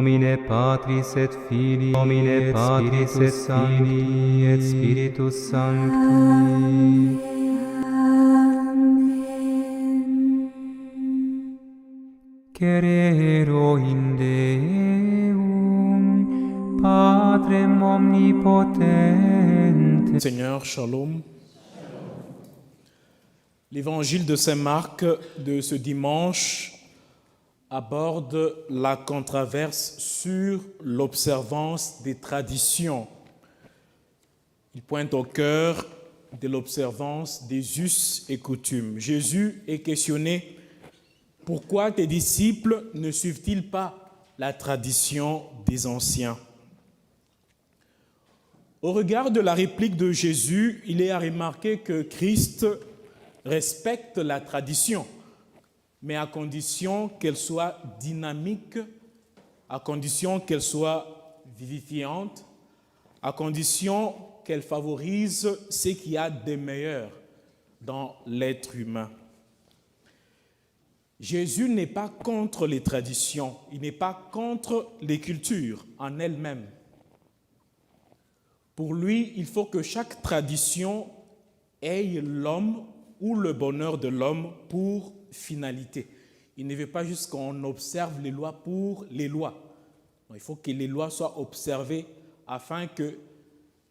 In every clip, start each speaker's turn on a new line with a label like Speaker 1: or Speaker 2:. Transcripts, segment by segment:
Speaker 1: nomine Patris et Filii, nomine Patris et Filii et Spiritus Sancti. Cerero in Deum, Patrem omnipotente.
Speaker 2: Seigneur, shalom. L'évangile de Saint Marc de ce dimanche aborde la controverse sur l'observance des traditions. Il pointe au cœur de l'observance des us et coutumes. Jésus est questionné: pourquoi tes disciples ne suivent-ils pas la tradition des anciens? Au regard de la réplique de Jésus, il est à remarquer que Christ respecte la tradition, mais à condition qu'elle soit dynamique, à condition qu'elle soit vivifiante, à condition qu'elle favorise ce qu'il y a de meilleur dans l'être humain. Jésus n'est pas contre les traditions, il n'est pas contre les cultures en elles-mêmes. Pour lui, il faut que chaque tradition ait l'homme ou le bonheur de l'homme pour finalité. Il ne veut pas juste qu'on observe les lois pour les lois. Il faut que les lois soient observées afin que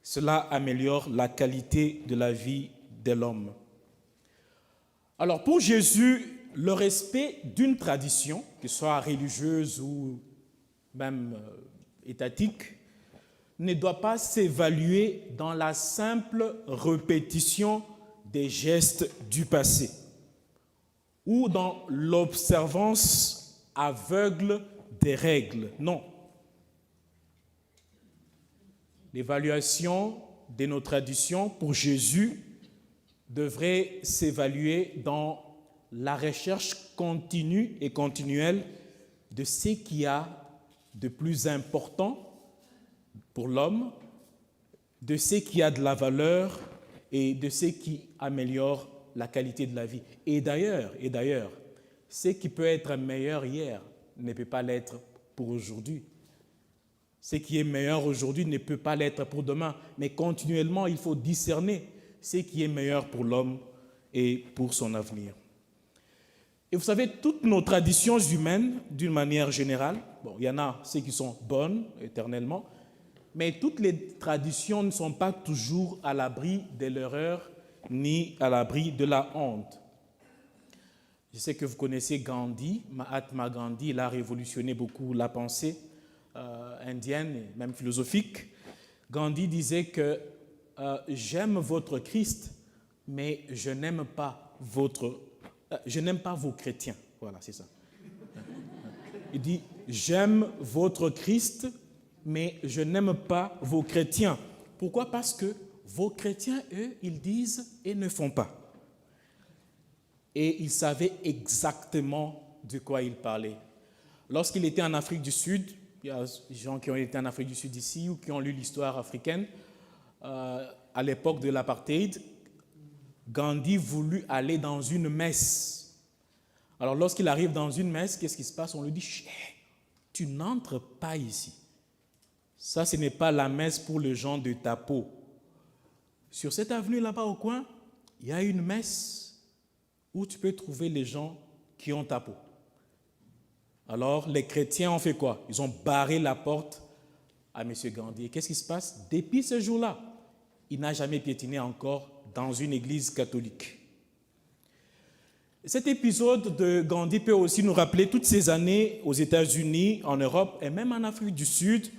Speaker 2: cela améliore la qualité de la vie de l'homme. Alors pour Jésus, le respect d'une tradition, que ce soit religieuse ou même étatique, ne doit pas s'évaluer dans la simple répétition des gestes du passé ou dans l'observance aveugle des règles. Non. L'évaluation de nos traditions pour Jésus devrait s'évaluer dans la recherche continue et continuelle de ce qu'il y a de plus important pour l'homme, de ce qui a de la valeur et de ce qui améliore la qualité de la vie. Et d'ailleurs, ce qui peut être meilleur hier ne peut pas l'être pour aujourd'hui. Ce qui est meilleur aujourd'hui ne peut pas l'être pour demain. Mais continuellement, il faut discerner ce qui est meilleur pour l'homme et pour son avenir. Et vous savez, toutes nos traditions humaines, d'une manière générale, il y en a ceux qui sont bonnes éternellement, mais toutes les traditions ne sont pas toujours à l'abri de l'erreur ni à l'abri de la honte. Je sais que vous connaissez Gandhi, Mahatma Gandhi, il a révolutionné beaucoup la pensée indienne et même philosophique. Gandhi disait que j'aime votre Christ, mais je n'aime pas vos chrétiens. Voilà, c'est ça. Il dit, j'aime votre Christ, mais je n'aime pas vos chrétiens. Pourquoi? Parce que vos chrétiens, eux, ils disent et ne font pas. Et il savait exactement de quoi il parlait. Lorsqu'il était en Afrique du Sud, il y a des gens qui ont été en Afrique du Sud ici ou qui ont lu l'histoire africaine, à l'époque de l'apartheid, Gandhi voulut aller dans une messe. Alors lorsqu'il arrive dans une messe, qu'est-ce qui se passe? On lui dit, tu n'entres pas ici. Ça, ce n'est pas la messe pour les gens de ta peau. Sur cette avenue là-bas au coin, il y a une messe où tu peux trouver les gens qui ont ta peau. Alors, les chrétiens ont fait quoi? Ils ont barré la porte à M. Gandhi. Et qu'est-ce qui se passe? Depuis ce jour-là, il n'a jamais piétiné encore dans une église catholique. Cet épisode de Gandhi peut aussi nous rappeler toutes ces années aux États-Unis, en Europe et même en Afrique du Sud,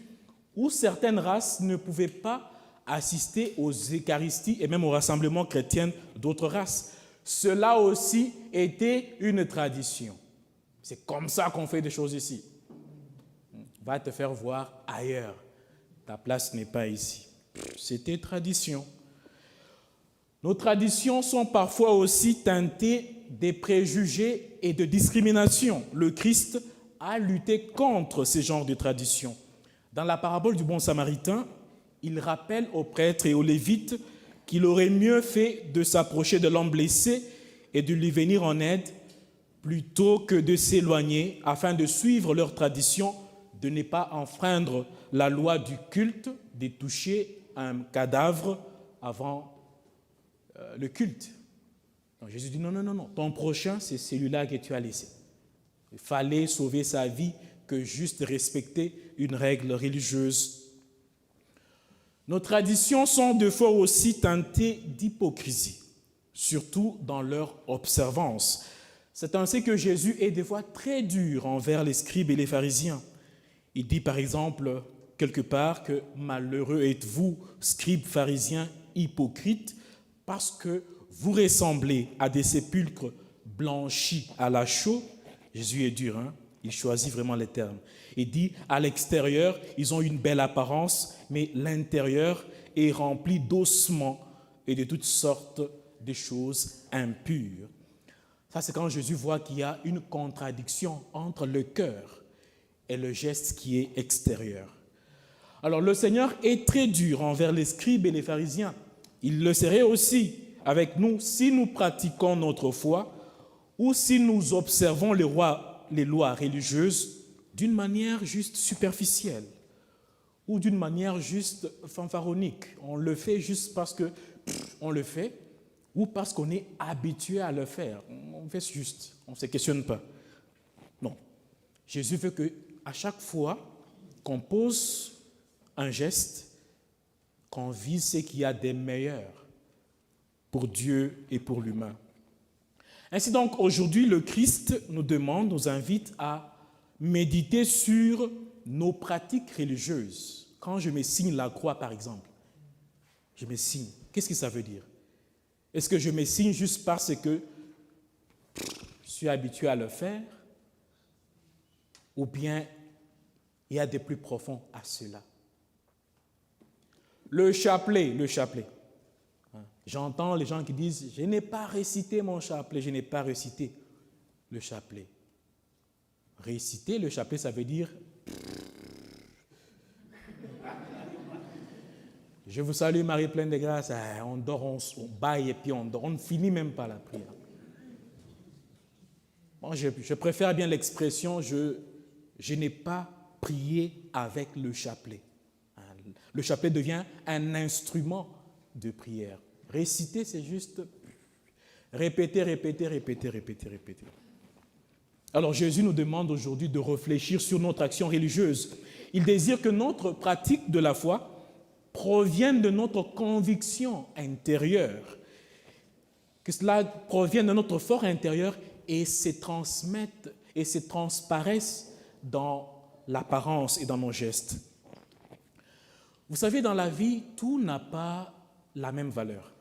Speaker 2: où certaines races ne pouvaient pas assister aux Eucharisties et même aux rassemblements chrétiens d'autres races. Cela aussi était une tradition. C'est comme ça qu'on fait des choses ici. Va te faire voir ailleurs. Ta place n'est pas ici. C'était tradition. Nos traditions sont parfois aussi teintées des préjugés et de discrimination. Le Christ a lutté contre ce genre de traditions. Dans la parabole du bon samaritain, il rappelle aux prêtres et aux lévites qu'il aurait mieux fait de s'approcher de l'homme blessé et de lui venir en aide plutôt que de s'éloigner afin de suivre leur tradition de ne pas enfreindre la loi du culte, de toucher un cadavre avant le culte. Donc Jésus dit non, ton prochain, c'est celui-là que tu as laissé. Il fallait sauver sa vie que juste respecter une règle religieuse. Nos traditions sont de fois aussi teintées d'hypocrisie, surtout dans leur observance. C'est ainsi que Jésus est des fois très dur envers les scribes et les pharisiens. Il dit par exemple quelque part que « Malheureux êtes-vous, scribes, pharisiens, hypocrites, parce que vous ressemblez à des sépulcres blanchis à la chaux. » Jésus est dur, hein? Il choisit vraiment les termes. Il dit « À l'extérieur, ils ont une belle apparence, mais l'intérieur est rempli d'ossements et de toutes sortes de choses impures. » Ça, c'est quand Jésus voit qu'il y a une contradiction entre le cœur et le geste qui est extérieur. Alors, le Seigneur est très dur envers les scribes et les pharisiens. Il le serait aussi avec nous si nous pratiquons notre foi ou si nous observons les lois religieuses d'une manière juste superficielle ou d'une manière juste fanfaronique. On le fait juste parce que on le fait ou parce qu'on est habitué à le faire. On fait juste, on ne se questionne pas. Non. Jésus veut qu'à chaque fois qu'on pose un geste, qu'on vise ce qu'il y a des meilleurs pour Dieu et pour l'humain. Ainsi donc, aujourd'hui, le Christ nous invite à méditer sur nos pratiques religieuses. Quand je me signe la croix, par exemple, je me signe. Qu'est-ce que ça veut dire? Est-ce que je me signe juste parce que je suis habitué à le faire? Ou bien il y a des plus profonds à cela? Le chapelet. J'entends les gens qui disent « Je n'ai pas récité mon chapelet, je n'ai pas récité le chapelet. » Réciter le chapelet, ça veut dire « Je vous salue Marie pleine de grâce », on dort, on baille et puis on dort, on ne finit même pas la prière. Bon, je préfère bien l'expression « je n'ai pas prié avec le chapelet ». Le chapelet devient un instrument de prière. Réciter, c'est juste répéter. Alors Jésus nous demande aujourd'hui de réfléchir sur notre action religieuse. Il désire que notre pratique de la foi provienne de notre conviction intérieure, que cela provienne de notre fort intérieur et se transmette et se transparaisse dans l'apparence et dans nos gestes. Vous savez, dans la vie, tout n'a pas la même valeur.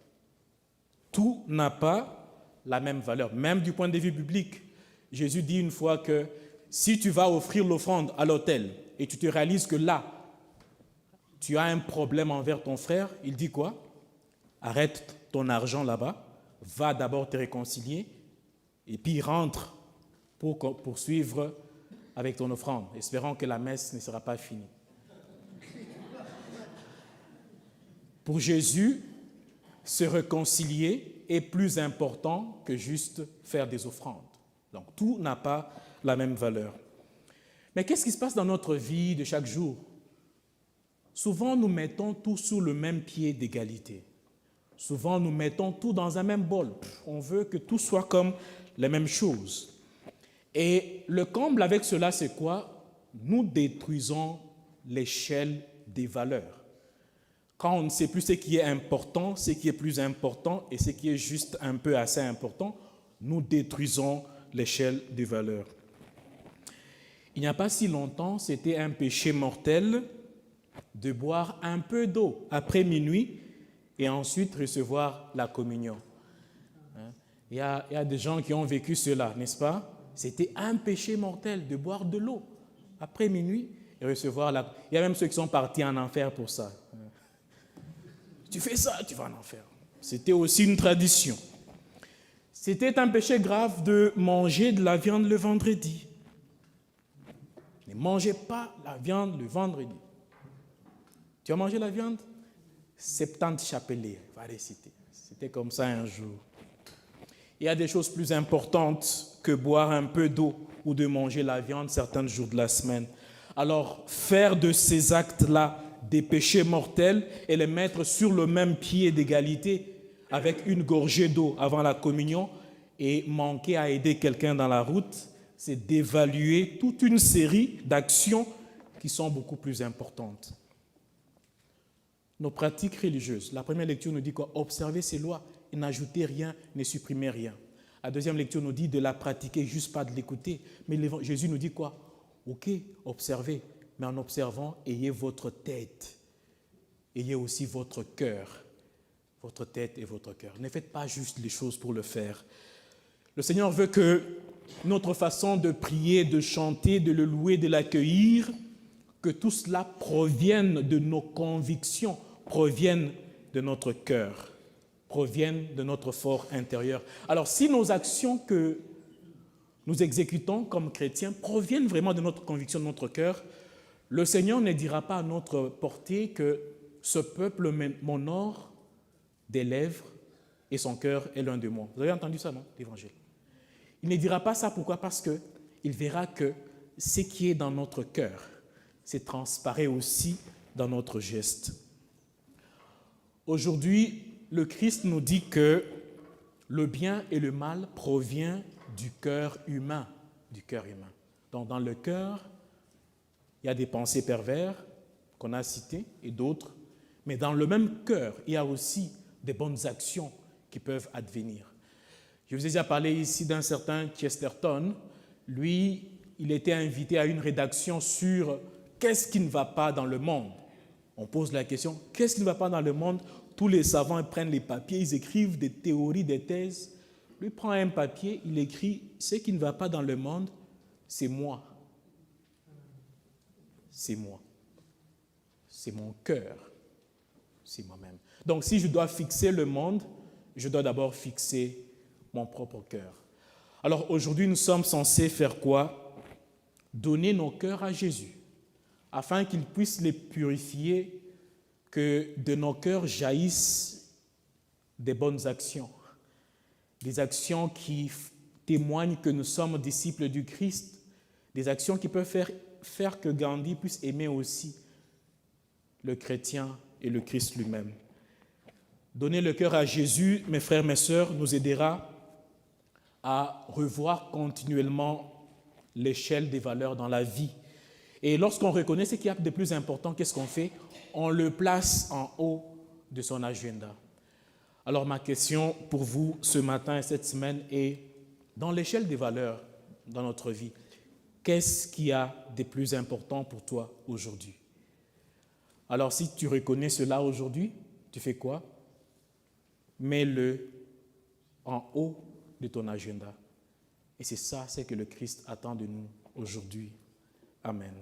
Speaker 2: Tout n'a pas la même valeur, même du point de vue biblique. Jésus dit une fois que si tu vas offrir l'offrande à l'autel et tu te réalises que là, tu as un problème envers ton frère, il dit quoi? Arrête ton argent là-bas, va d'abord te réconcilier et puis rentre pour poursuivre avec ton offrande, espérant que la messe ne sera pas finie. Pour Jésus, se réconcilier est plus important que juste faire des offrandes. Donc, tout n'a pas la même valeur. Mais qu'est-ce qui se passe dans notre vie de chaque jour? Souvent, nous mettons tout sous le même pied d'égalité. Souvent, nous mettons tout dans un même bol. On veut que tout soit comme les mêmes choses. Et le comble avec cela, c'est quoi? Nous détruisons l'échelle des valeurs. Quand on ne sait plus ce qui est important, ce qui est plus important et ce qui est juste un peu assez important, nous détruisons l'échelle des valeurs. Il n'y a pas si longtemps, c'était un péché mortel de boire un peu d'eau après minuit et ensuite recevoir la communion. Il y a des gens qui ont vécu cela, n'est-ce pas? C'était un péché mortel de boire de l'eau après minuit et recevoir la... Il y a même ceux qui sont partis en enfer pour ça. Tu fais ça, tu vas en enfer. C'était aussi une tradition. C'était un péché grave de manger de la viande le vendredi. Ne mangez pas la viande le vendredi. Tu as mangé la viande? 70 chapelets, va réciter. C'était comme ça un jour. Il y a des choses plus importantes que boire un peu d'eau ou de manger la viande certains jours de la semaine. Alors, faire de ces actes-là des péchés mortels et les mettre sur le même pied d'égalité avec une gorgée d'eau avant la communion et manquer à aider quelqu'un dans la route, c'est d'évaluer toute une série d'actions qui sont beaucoup plus importantes. Nos pratiques religieuses. La première lecture nous dit quoi? Observer ces lois et n'ajouter rien, ne supprimer rien. La deuxième lecture nous dit de la pratiquer, juste pas de l'écouter. Mais Jésus nous dit quoi? Ok, observez, mais en observant, ayez votre tête. Ayez aussi votre cœur. Votre tête et votre cœur. Ne faites pas juste les choses pour le faire. Le Seigneur veut que notre façon de prier, de chanter, de le louer, de l'accueillir, que tout cela provienne de nos convictions, provienne de notre cœur, provienne de notre fort intérieur. Alors, si nos actions que nous exécutons comme chrétiens proviennent vraiment de notre conviction, de notre cœur, le Seigneur ne dira pas à notre portée que ce peuple m'honore des lèvres et son cœur est loin de moi. Vous avez entendu ça, non, l'Évangile? Il ne dira pas ça, pourquoi? Parce qu'il verra que ce qui est dans notre cœur, c'est transparaît aussi dans notre geste. Aujourd'hui, le Christ nous dit que le bien et le mal proviennent du cœur humain. Du cœur humain. Donc, dans le cœur, il y a des pensées perverses qu'on a citées et d'autres. Mais dans le même cœur, il y a aussi des bonnes actions qui peuvent advenir. Je vous ai déjà parlé ici d'un certain Chesterton. Lui, il était invité à une rédaction sur qu'est-ce qui ne va pas dans le monde. On pose la question, qu'est-ce qui ne va pas dans le monde? Tous les savants prennent les papiers, ils écrivent des théories, des thèses. Lui prend un papier, il écrit, ce qui ne va pas dans le monde, c'est moi. C'est moi. C'est mon cœur. C'est moi-même. Donc, si je dois fixer le monde, je dois d'abord fixer mon propre cœur. Alors, aujourd'hui, nous sommes censés faire quoi? Donner nos cœurs à Jésus, afin qu'il puisse les purifier, que de nos cœurs jaillissent des bonnes actions, des actions qui témoignent que nous sommes disciples du Christ, des actions qui peuvent faire que Gandhi puisse aimer aussi le chrétien et le Christ lui-même. Donner le cœur à Jésus, mes frères, mes sœurs, nous aidera à revoir continuellement l'échelle des valeurs dans la vie. Et lorsqu'on reconnaît ce qu'il y a de plus important, qu'est-ce qu'on fait? On le place en haut de son agenda. Alors ma question pour vous ce matin et cette semaine est, dans l'échelle des valeurs dans notre vie, qu'est-ce qu'il y a de plus important pour toi aujourd'hui? Alors si tu reconnais cela aujourd'hui, tu fais quoi? Mets-le en haut de ton agenda. Et c'est ça, c'est que le Christ attend de nous aujourd'hui. Amen.